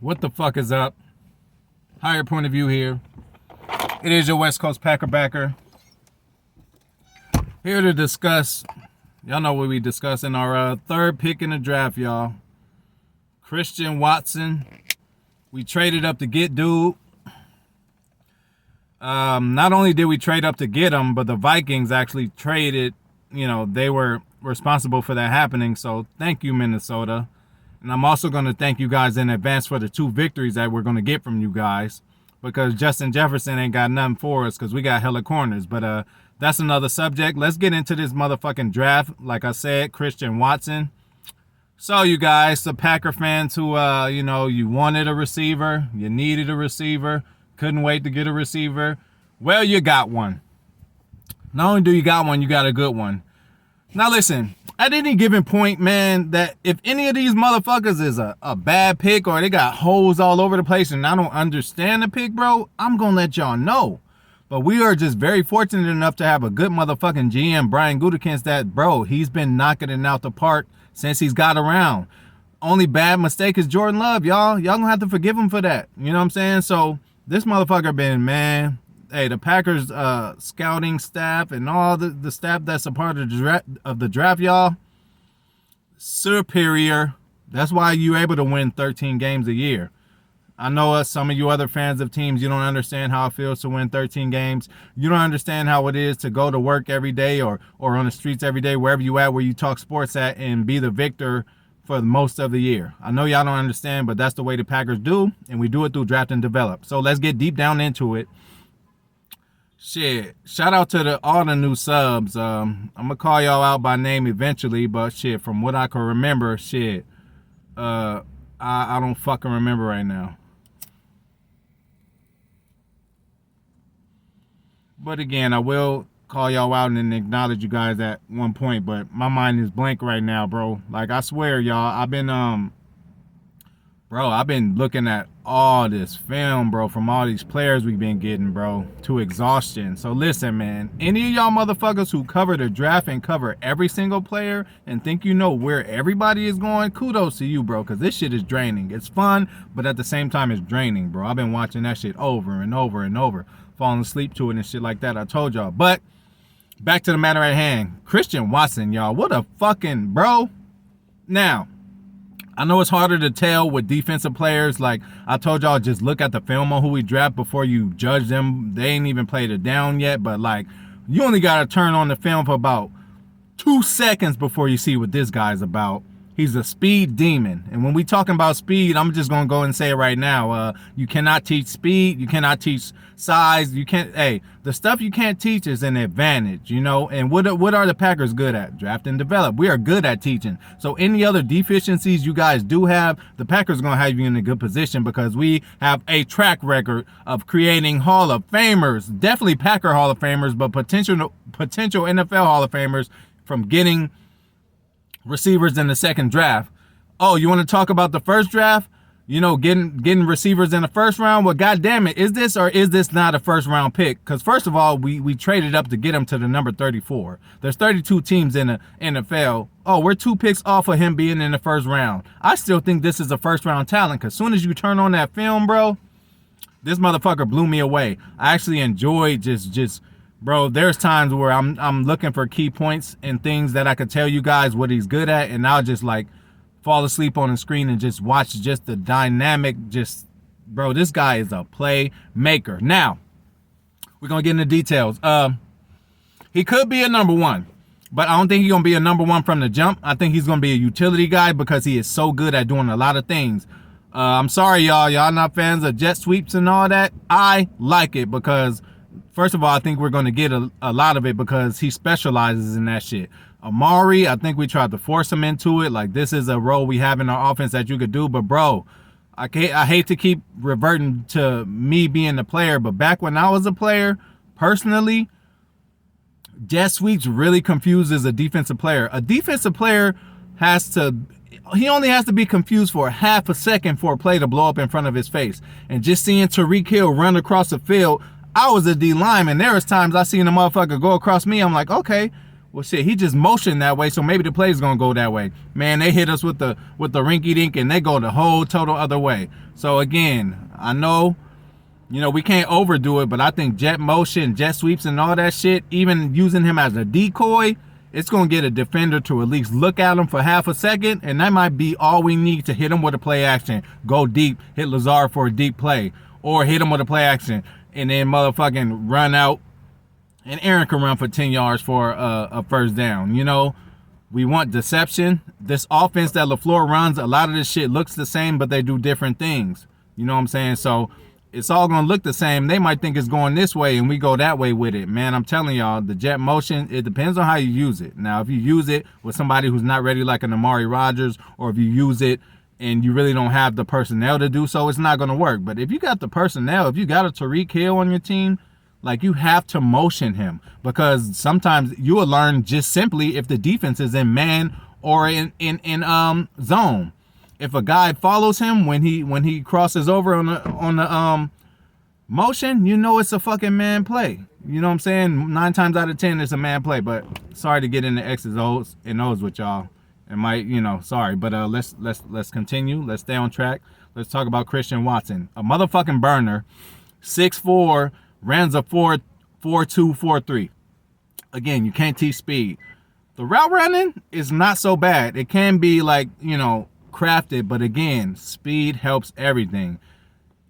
What the fuck is up? Higher point of view here. It is your West Coast Packer backer. Here to discuss, y'all know what we discuss in our third pick in the draft, y'all. Christian Watson. We traded up to get dude. Not only did we trade up to get him, but the Vikings actually traded, they were responsible for that happening. So thank you, Minnesota. And I'm also going to thank you guys in advance for the 2 victories that we're going to get from you guys. Because Justin Jefferson ain't got nothing for us because we got hella corners. But that's another subject. Let's get into this motherfucking draft. Like I said, Christian Watson. So you guys, the Packer fans who, you wanted a receiver. You needed a receiver. Couldn't wait to get a receiver. Well, you got one. Not only do you got one, you got a good one. Now listen, at any given point, man, that if any of these motherfuckers is a bad pick or they got holes all over the place and I don't understand the pick, bro, I'm going to let y'all know. But we are just very fortunate enough to have a good motherfucking GM, Brian Gutekunst, that, bro, he's been knocking it out the park since he's got around. Only bad mistake is Jordan Love, y'all. Y'all going to have to forgive him for that. You know what I'm saying? So this motherfucker been, man... Hey, the Packers scouting staff and all the staff that's a part of the draft, y'all, superior. That's why you're able to win 13 games a year. I know some of you other fans of teams, you don't understand how it feels to win 13 games. You don't understand how it is to go to work every day or on the streets every day, wherever you at, where you talk sports at, and be the victor for most of the year. I know y'all don't understand, but that's the way the Packers do, and we do it through draft and develop. So let's get deep down into it. Shit, shout out to all the new subs. I'm gonna call y'all out by name eventually, but shit, from what I can remember, shit, I don't fucking remember right now. But again, I will call y'all out and acknowledge you guys at one point, but my mind is blank right now, bro. Like, I swear, y'all, I've been looking at all this film, bro, from all these players we've been getting, bro, to exhaustion. So listen, man, any of y'all motherfuckers who cover the draft and cover every single player and think you know where everybody is going, kudos to you, bro, because this shit is draining. It's fun, but at the same time, it's draining, bro. I've been watching that shit over and over and over, falling asleep to it and shit like that. I told y'all. But back to the matter at hand. Christian Watson, y'all. What a fucking, bro. Now, I know it's harder to tell with defensive players. Like I told y'all, just look at the film on who we draft before you judge them. They ain't even played it down yet, but like you only got to turn on the film for about 2 seconds before you see what this guy's about. He's a speed demon. And when we talking about speed, I'm just going to go and say it right now. You cannot teach speed. You cannot teach size. You can't, the stuff you can't teach is an advantage, And what are the Packers good at? Draft and develop. We are good at teaching. So any other deficiencies you guys do have, the Packers are going to have you in a good position because we have a track record of creating Hall of Famers. Definitely Packer Hall of Famers, but potential NFL Hall of Famers from getting receivers in the second draft. Oh, you want to talk about the first draft? Getting receivers in the first round? Well, goddamn it, is this or is this not a first round pick? Because first of all, we traded up to get him to the number 34. There's 32 teams in the NFL. Oh, we're 2 picks off of him being in the first round. I still think this is a first round talent because as soon as you turn on that film, bro, this motherfucker blew me away. I actually enjoyed just bro, there's times where I'm looking for key points and things that I could tell you guys what he's good at, and I'll just like fall asleep on the screen and just watch just the dynamic, bro, this guy is a playmaker. Now, we're going to get into details. He could be a number 1, but I don't think he's going to be a number 1 from the jump. I think he's going to be a utility guy because he is so good at doing a lot of things. I'm sorry, y'all. Y'all not fans of jet sweeps and all that. I like it because first of all, I think we're going to get a lot of it because he specializes in that shit. Amari, I think we tried to force him into it. Like, this is a role we have in our offense that you could do. But, bro, I hate to keep reverting to me being the player. But back when I was a player, personally, jet sweeps really confuses a defensive player. A defensive player he only has to be confused for half a second for a play to blow up in front of his face. And just seeing Tyreek Hill run across the field, I was a D lineman. There was times I seen a motherfucker go across me. I'm like, okay, Well, shit, he just motioned that way, so maybe the play's gonna go that way. Man, they hit us with the rinky dink, and they go the whole total other way. So again, I know, we can't overdo it, but I think jet motion, jet sweeps, and all that shit, even using him as a decoy, it's gonna get a defender to at least look at him for half a second, and that might be all we need to hit him with a play action. Go deep, hit Lazard for a deep play, or hit him with a play action, and then motherfucking run out. And Aaron can run for 10 yards for a first down. We want deception. This offense that LaFleur runs, a lot of this shit looks the same, but they do different things. You know what I'm saying? So it's all going to look the same. They might think it's going this way, and we go that way with it. Man, I'm telling y'all, the jet motion, it depends on how you use it. Now, if you use it with somebody who's not ready like an Amari Rodgers, or if you use it and you really don't have the personnel to do so, it's not going to work. But if you got the personnel, if you got a Tyreek Hill on your team, like, you have to motion him, because sometimes you will learn just simply if the defense is in man or in zone. If a guy follows him when he crosses over on the motion, it's a fucking man play. You know what I'm saying? 9 times out of 10 it's a man play. But sorry to get into X's and O's with y'all. It might, sorry, but let's continue. Let's stay on track. Let's talk about Christian Watson, a motherfucking burner, 6'4". Runs a 4.2, 4.3. Again, you can't teach speed. The route running is not so bad. It can be crafted, but again, speed helps everything.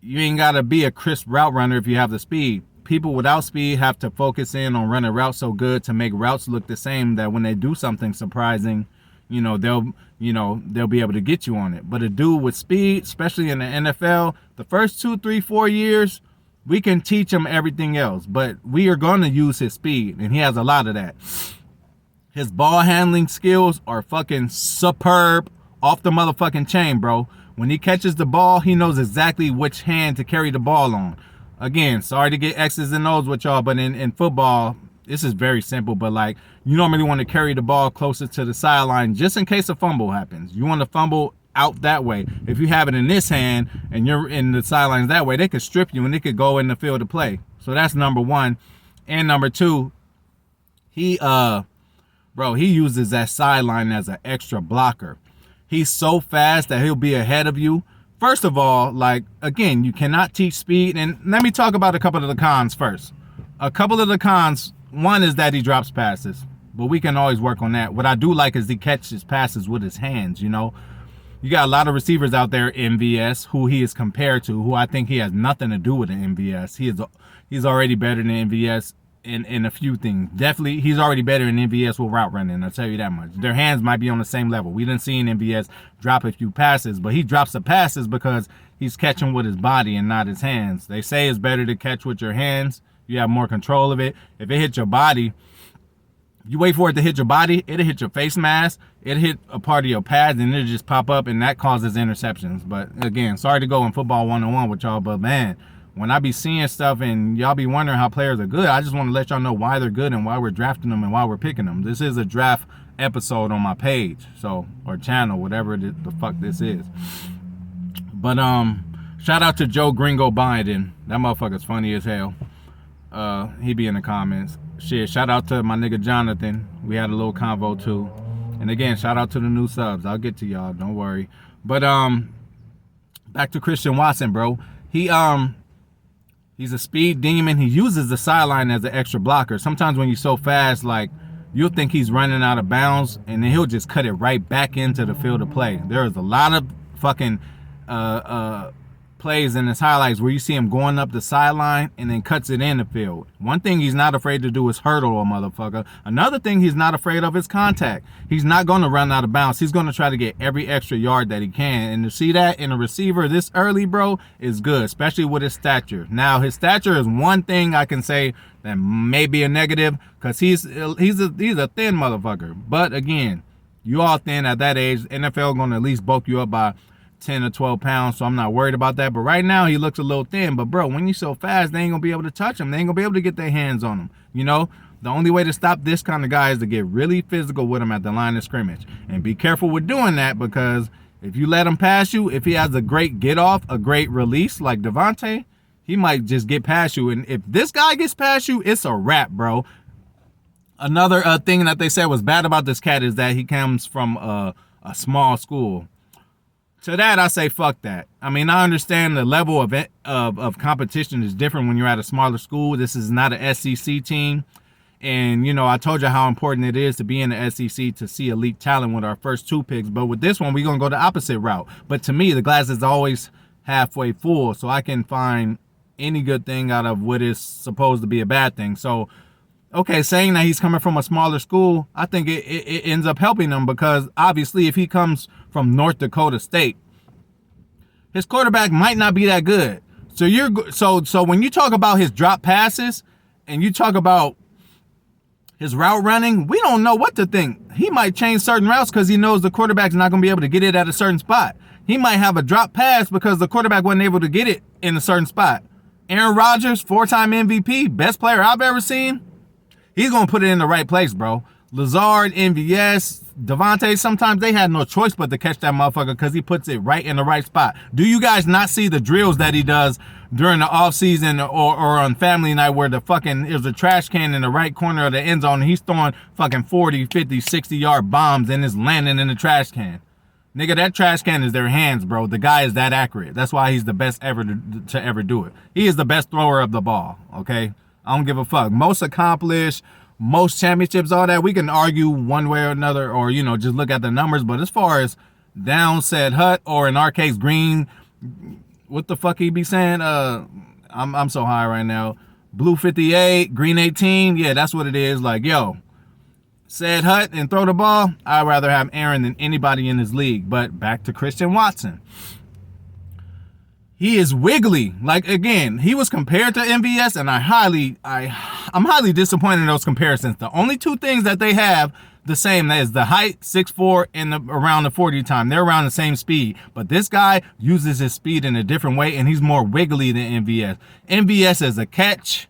You ain't got to be a crisp route runner if you have the speed. People without speed have to focus in on running routes so good to make routes look the same that when they do something surprising, they'll be able to get you on it. But a dude with speed, especially in the NFL, the first 2, 3, 4 years, we can teach him everything else, but we are going to use his speed, and he has a lot of that. His ball handling skills are fucking superb, off the motherfucking chain, bro. When he catches the ball, he knows exactly which hand to carry the ball on. Again, sorry to get X's and O's with y'all, but in football, this is very simple, but you normally want to carry the ball closer to the sideline just in case a fumble happens. You want to fumble out that way. If you have it in this hand and you're in the sidelines that way, they could strip you and it could go in the field of play. So that's number one. And number two, he uses that sideline as an extra blocker. He's so fast that he'll be ahead of you. First of all, again, you cannot teach speed. And let me talk about a couple of the cons first. A couple of the cons, one is that he drops passes, but we can always work on that. What I do like is he catches passes with his hands, You got a lot of receivers out there in MVS who he is compared to, who I think he has nothing to do with the MVS. He's already better than MVS in a few things. Definitely, he's already better than MVS with route running, I'll tell you that much. Their hands might be on the same level. We didn't see an MVS drop a few passes, but he drops the passes because he's catching with his body and not his hands. They say it's better to catch with your hands. You have more control of it. If it hits your body, you wait for it to hit your body, it'll hit your face mask, it'll hit a part of your pads, and it'll just pop up, and that causes interceptions. But again, sorry to go in football 101 with y'all, but man, when I be seeing stuff and y'all be wondering how players are good, I just want to let y'all know why they're good and why we're drafting them and why we're picking them. This is a draft episode on my page, or channel, whatever the fuck this is. But shout out to Joe Gringo Biden. That motherfucker's funny as hell. He be in the comments. Shit, shout out to my nigga Jonathan. We had a little convo too. And again, shout out to the new subs. I'll get to y'all, don't worry. But back to Christian Watson, bro. He's a speed demon. He uses the sideline as an extra blocker. Sometimes when you're so fast, you'll think he's running out of bounds, and then he'll just cut it right back into the field of play. There is a lot of fucking plays in his highlights where you see him going up the sideline and then cuts it in the field. One thing he's not afraid to do is hurdle a motherfucker. Another thing he's not afraid of is contact. He's not going to run out of bounds. He's going to try to get every extra yard that he can. And to see that in a receiver this early, bro, is good, especially with his stature. Now, his stature is one thing I can say that may be a negative, because he's a thin motherfucker. But again, you all thin at that age. NFL going to at least bulk you up by 10 or 12 pounds, so I'm not worried about that. But right now, he looks a little thin. But, bro, when you're so fast, they ain't going to be able to touch him. They ain't going to be able to get their hands on him. The only way to stop this kind of guy is to get really physical with him at the line of scrimmage. And be careful with doing that, because if you let him pass you, if he has a great get-off, a great release like Devontae, he might just get past you. And if this guy gets past you, it's a wrap, bro. Another thing that they said was bad about this cat is that he comes from a small school. To that, I say fuck that. I mean, I understand the level of competition is different when you're at a smaller school. This is not an SEC team. And, you know, I told you how important it is to be in the SEC to see elite talent with our first 2 picks. But with this one, we're going to go the opposite route. But to me, the glass is always halfway full. So I can find any good thing out of what is supposed to be a bad thing. So, okay, saying that he's coming from a smaller school, I think it ends up helping him because obviously if he comes from North Dakota State, his quarterback might not be that good. So when you talk about his drop passes and you talk about his route running, we don't know what to think. He might change certain routes because he knows the quarterback's not going to be able to get it at a certain spot. He might have a drop pass because the quarterback wasn't able to get it in a certain spot. Aaron Rodgers, 4-time MVP, best player I've ever seen. He's going to put it in the right place, bro. Lazard, MVS, Devontae, sometimes they had no choice but to catch that motherfucker because he puts it right in the right spot. Do you guys not see the drills that he does during the offseason or on family night where there's a trash can in the right corner of the end zone and he's throwing fucking 40, 50, 60-yard bombs and it's landing in the trash can? Nigga, that trash can is their hands, bro. The guy is that accurate. That's why he's the best ever to ever do it. He is the best thrower of the ball, okay? I don't give a fuck. Most accomplished, most championships, all that, we can argue one way or another or, you know, just look at the numbers. But as far as down said Hut or in our case, Green, what the fuck he be saying? I'm so high right now. Blue 58, Green 18. Yeah, that's what it is. Like, yo, said Hut and throw the ball. I'd rather have Aaron than anybody in this league. But back to Christian Watson. He is wiggly. Like, again, he was compared to MVS, and I'm highly disappointed in those comparisons. The only 2 things that they have the same is the height, 6'4", and around the 40 time. They're around the same speed. But this guy uses his speed in a different way, and he's more wiggly than MVS. MVS is a catch,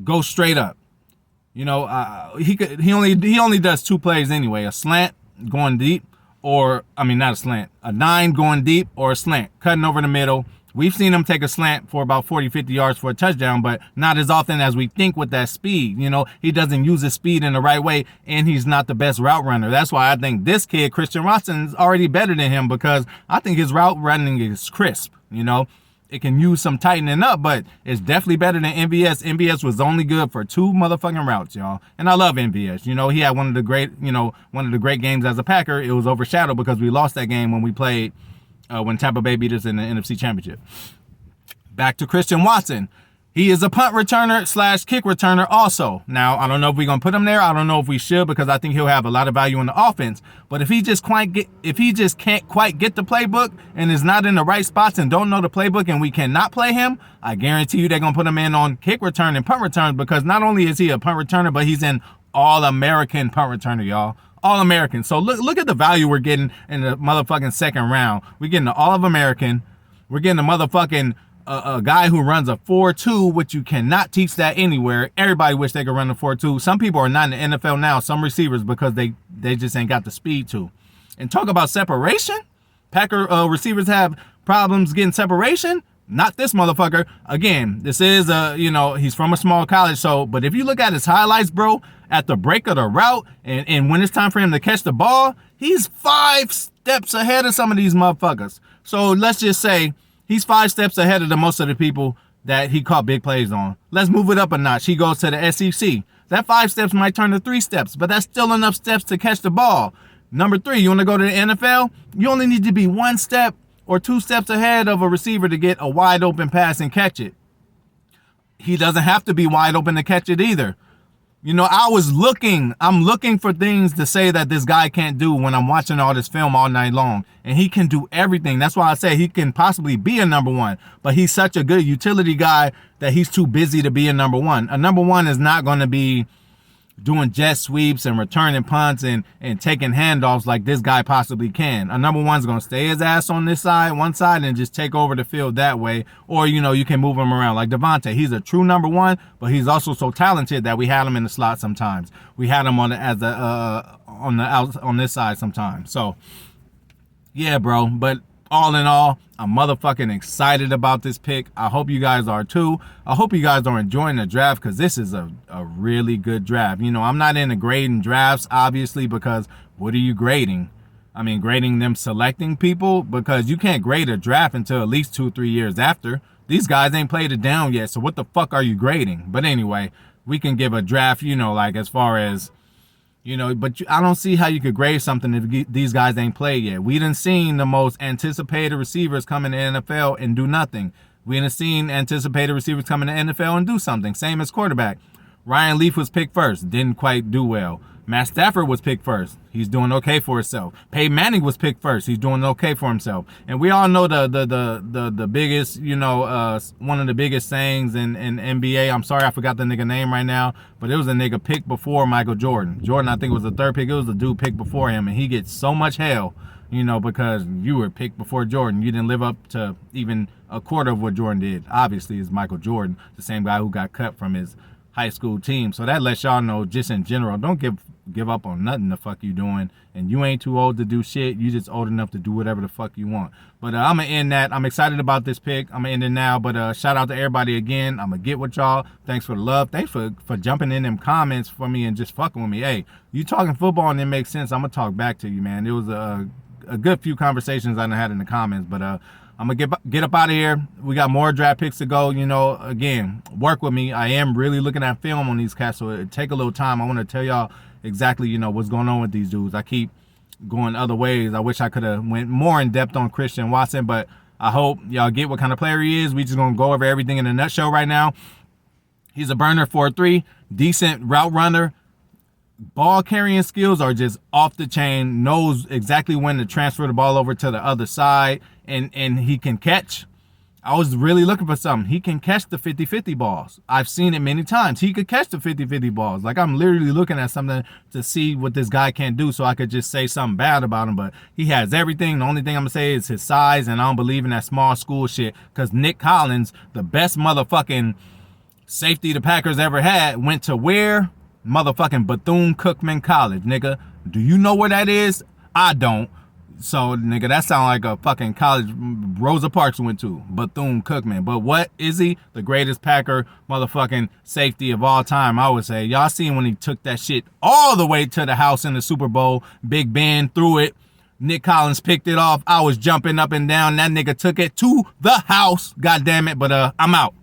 go straight up. You know, he only does 2 plays anyway: a slant going deep. Or, I mean, not a slant, a 9 going deep or a slant, cutting over the middle. We've seen him take a slant for about 40, 50 yards for a touchdown, but not as often as we think with that speed. You know, he doesn't use his speed in the right way, and he's not the best route runner. That's why I think this kid, Christian Watson, is already better than him because I think his route running is crisp, you know. It can use some tightening up, but it's definitely better than MVS. MVS was only good for 2 motherfucking routes, y'all. And I love MVS. You know, he had one of the great games as a Packer. It was overshadowed because we lost that game when we played, when Tampa Bay beat us in the NFC Championship. Back to Christian Watson. He is a punt returner / kick returner also. Now, I don't know if we're going to put him there. I don't know if we should because I think he'll have a lot of value in the offense. But if he just can't quite get the playbook and is not in the right spots and don't know the playbook and we cannot play him, I guarantee you they're going to put him in on kick return and punt return because not only is he a punt returner, but he's an All-American punt returner, y'all. All-American. So look at the value we're getting in the motherfucking second round. We're getting the All-American. We're getting the motherfucking a guy who runs a 4.2, which you cannot teach that anywhere. Everybody wish they could run a 4.2. Some people are not in the NFL now, some receivers, because they just ain't got the speed to. And talk about separation. Packer receivers have problems getting separation. Not this motherfucker. Again, this is he's from a small college. So, but if you look at his highlights, bro, at the break of the route and when it's time for him to catch the ball, he's 5 steps ahead of some of these motherfuckers. So let's just say he's 5 steps ahead of most of the people that he caught big plays on. Let's move it up a notch. He goes to the SEC. That 5 steps might turn to 3 steps, but that's still enough steps to catch the ball. Number 3, you want to go to the NFL? You only need to be 1 step or 2 steps ahead of a receiver to get a wide open pass and catch it. He doesn't have to be wide open to catch it either. You know, I'm looking for things to say that this guy can't do when I'm watching all this film all night long. And he can do everything. That's why I say he can possibly be a number 1. But he's such a good utility guy that he's too busy to be a number 1. A number 1 is not going to be doing jet sweeps and returning punts and taking handoffs like this guy possibly can. A number 1's going to stay his ass on this side, one side, and just take over the field that way. Or, you know, you can move him around. Like Devontae, he's a true number 1, but he's also so talented that we had him in the slot sometimes. We had him on this side sometimes. So, yeah, bro. But all in all, I'm motherfucking excited about this pick. I hope you guys are too. I hope you guys are enjoying the draft because this is a really good draft. You know, I'm not into grading drafts, obviously, because what are you grading? I mean, grading them selecting people, because you can't grade a draft until at least 2-3 years after. These guys ain't played it down yet, so what the fuck are you grading? But anyway, we can give a draft, you know, like as far as, you know, but I don't see how you could grade something if these guys ain't played yet. We done seen the most anticipated receivers come in the NFL and do nothing. We done seen anticipated receivers come in the NFL and do something. Same as quarterback. Ryan Leaf was picked first, didn't quite do well. Matt Stafford was picked first. He's doing okay for himself. Peyton Manning was picked first. He's doing okay for himself. And we all know the biggest, you know, one of the biggest sayings in NBA. I'm sorry, I forgot the nigga name right now, but it was a nigga picked before Michael Jordan. Jordan, I think, was the third pick. It was the dude picked before him, and he gets so much hell, you know, because you were picked before Jordan. You didn't live up to even a quarter of what Jordan did. Obviously, it's Michael Jordan, the same guy who got cut from his high school team. So that lets y'all know, just in general, don't give up on nothing the fuck you doing. And you ain't too old to do shit. You just old enough to do whatever the fuck you want. But I'm going to end that. I'm excited about this pick. I'm going to end it now. But shout out to everybody again. I'm going to get with y'all. Thanks for the love. Thanks for jumping in them comments for me and just fucking with me. Hey, you talking football and it makes sense. I'm going to talk back to you, man. It was a good few conversations I had in the comments. But I'm going to get up out of here. We got more draft picks to go. You know, again, work with me. I am really looking at film on these cats, so it take a little time. I want to tell y'all exactly, you know, what's going on with these dudes. I keep going other ways. I wish I could have went more in depth on Christian Watson, but I hope y'all get what kind of player he is. We just going to go over everything in a nutshell right now. He's a burner 4-3, decent route runner. Ball carrying skills are just off the chain, knows exactly when to transfer the ball over to the other side, and he can catch. I was really looking for something. He can catch the 50-50 balls. I've seen it many times. He could catch the 50-50 balls. Like, I'm literally looking at something to see what this guy can do so I could just say something bad about him, but he has everything. The only thing I'm going to say is his size, and I don't believe in that small school shit, because Nick Collins, the best motherfucking safety the Packers ever had, went to where? Motherfucking Bethune-Cookman College, nigga. Do you know where that is? I don't. So, nigga, that sound like a fucking college Rosa Parks went to. Bethune-Cookman. But what is he? The greatest Packer motherfucking safety of all time, I would say. Y'all seen when he took that shit all the way to the house in the Super Bowl. Big Ben threw it. Nick Collins picked it off. I was jumping up and down. That nigga took it to the house. God damn it. But I'm out.